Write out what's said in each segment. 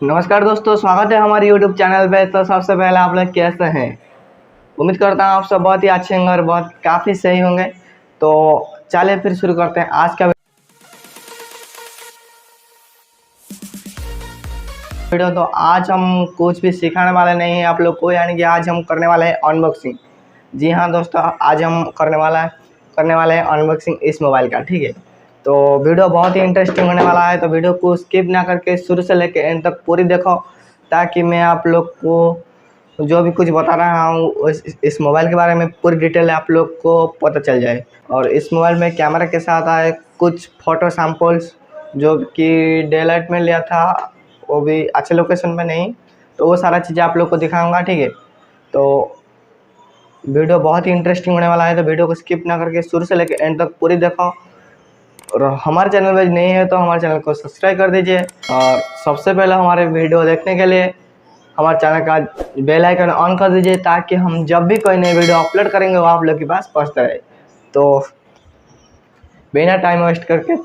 नमस्कार दोस्तों, स्वागत है हमारे YouTube चैनल पे। तो सबसे पहले आप लोग कैसे हैं? उम्मीद करता हूँ आप सब बहुत ही अच्छे होंगे और बहुत काफ़ी सही होंगे। तो चलिए फिर शुरू करते हैं आज का वीडियो। तो आज हम कुछ भी सिखाने वाले नहीं हैं आप लोग को, यानी कि आज हम करने वाले हैं अनबॉक्सिंग। जी हाँ दोस्तों, आज हम करने वाले हैं अनबॉक्सिंग इस मोबाइल का। ठीक है, तो वीडियो बहुत ही इंटरेस्टिंग होने वाला है, तो वीडियो को स्किप ना करके शुरू से लेकर एंड तक पूरी देखो, ताकि मैं आप लोग को जो भी कुछ बता रहा हूँ इस मोबाइल के बारे में पूरी डिटेल आप लोग को पता चल जाए। और इस मोबाइल में कैमरा के साथ आए कुछ फ़ोटो सैम्पल्स जो कि डे लाइट में लिया था, वो भी अच्छे लोकेशन में नहीं, तो वो सारा चीज़ें आप लोग को दिखाऊँगा। ठीक है, तो वीडियो बहुत ही इंटरेस्टिंग होने वाला है, तो वीडियो को स्किप ना करके शुरू से लेकर एंड तक पूरी देखो। और हमारे चैनल में नहीं है तो हमारे चैनल को सब्सक्राइब कर दीजिए। और सबसे पहले हमारे वीडियो देखने के लिए हमारे चैनल का बेल आइकन ऑन कर दीजिए, ताकि हम जब भी कोई नई वीडियो अपलोड करेंगे वो आप लोग के पास पहुंचता रहे। तो बिना टाइम वेस्ट करके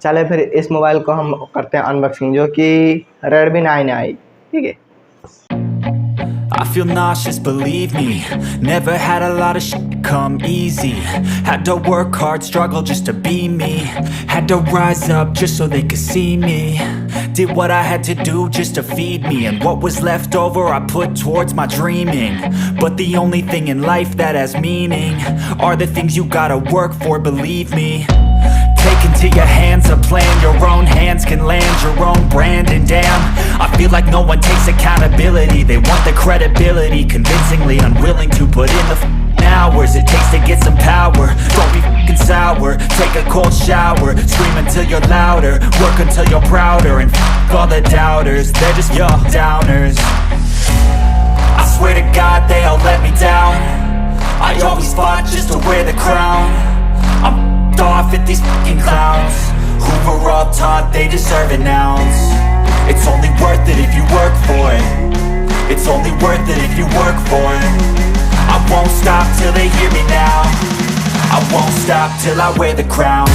चले फिर इस मोबाइल को हम करते हैं अनबॉक्सिंग, जो कि Redmi 9 आई। ठीक है, I feel nauseous, believe me. Never had a lot of shit come easy. Had to work hard, struggle just to be me. Had to rise up just so they could see me. Did what I had to do just to feed me, and what was left over I put towards my dreaming. But the only thing in life that has meaning are the things you gotta work for, believe me. Take into your hands a plan, your own hands can land your own brand. And damn, I feel like no one takes accountability. They want the credibility, convincingly unwilling to put in the hours it takes to get some power. Don't be f***ing sour, take a cold shower, scream until you're louder, work until you're prouder. And f*** all the doubters, they're just your downers. I swear to God they all let me down. I always fought just to wear the crown. I'm off at these fucking clowns who were all taught they deserve an ounce. It's only worth it if you work for it. It's only worth it if you work for it. I won't stop till they hear me now. I won't stop till I wear the crown.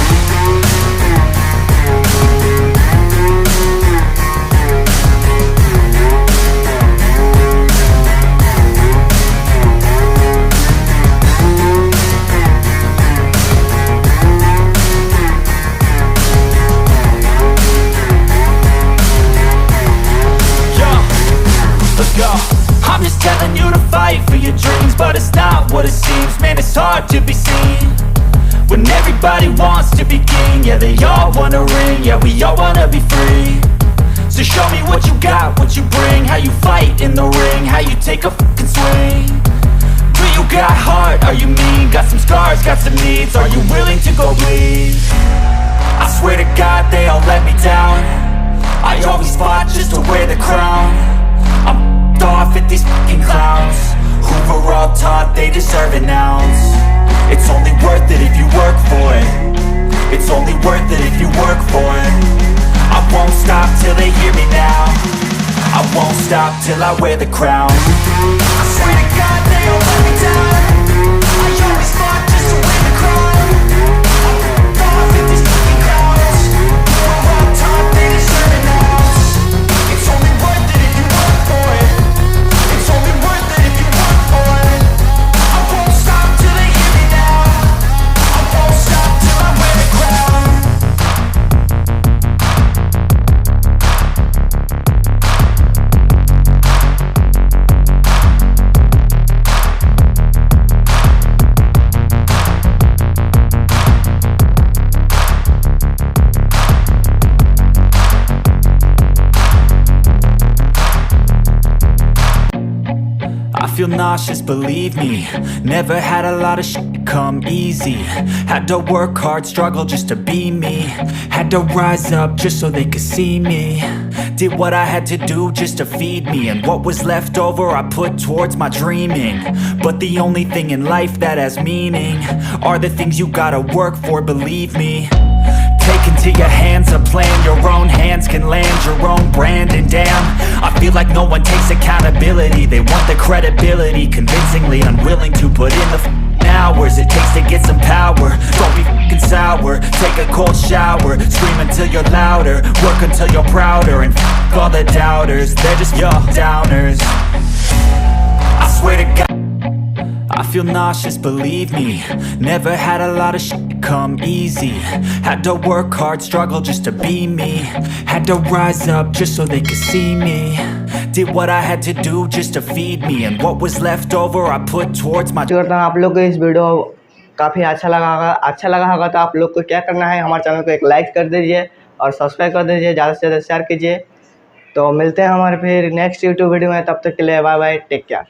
I'm just telling you to fight for your dreams, but it's not what it seems. Man, it's hard to be seen when everybody wants to be king. Yeah, they all wanna ring, yeah, we all wanna be free. So show me what you got, what you bring, how you fight in the ring, how you take a fucking swing. Do you got heart, are you mean? Got some scars, got some needs, are you willing to go bleed? I swear to God they all let me down. I always fought just to wear the crown. I'm off at these fucking clowns who were all taught they deserve an ounce. It's only worth it if you work for it. It's only worth it if you work for it. I won't stop till they hear me now. I won't stop till I wear the crown. I swear to God they all let me down. I always fought just to wear the crown. I'm off at these fucking clowns who were all taught they deserve an ounce. It's only worth it if you work for it. It's only worth it if you work for it. I won't stop till they hear me now. I won't stop till I wear the crown. I feel nauseous, believe me. Never had a lot of shit come easy. Had to work hard, struggle just to be me. Had to rise up just so they could see me. Did what I had to do just to feed me, and what was left over I put towards my dreaming. But the only thing in life that has meaning are the things you gotta work for, believe me. Take into your hands a plan, your own hands can land your own brand. And damn, I feel like no one takes accountability. They want the credibility, convincingly unwilling to put in the hours it takes to get some power. Don't be fucking sour, take a cold shower. Scream until you're louder, work until you're prouder. And fuck all the doubters, they're just your downers. I swear to God, I feel nauseous, believe me. Never had a lot of shit come easy. Had to work hard, struggle just to be me. Had to rise up just so they could see me. Did what I had to do just to feed me. And what was left over I put towards my... करता हूँ आप लोग को इस video काफ़ी अच्छा लगा होगा तो आप लोग को क्या करना है, हमारे चैनल को एक लाइक कर दीजिए और सब्सक्राइब कर दीजिए, ज़्यादा से ज़्यादा शेयर कीजिए। तो मिलते हैं हमारे फिर नेक्स्ट यूट्यूब वीडियो में, तब तक के लिए बाय बाय, टेक केयर।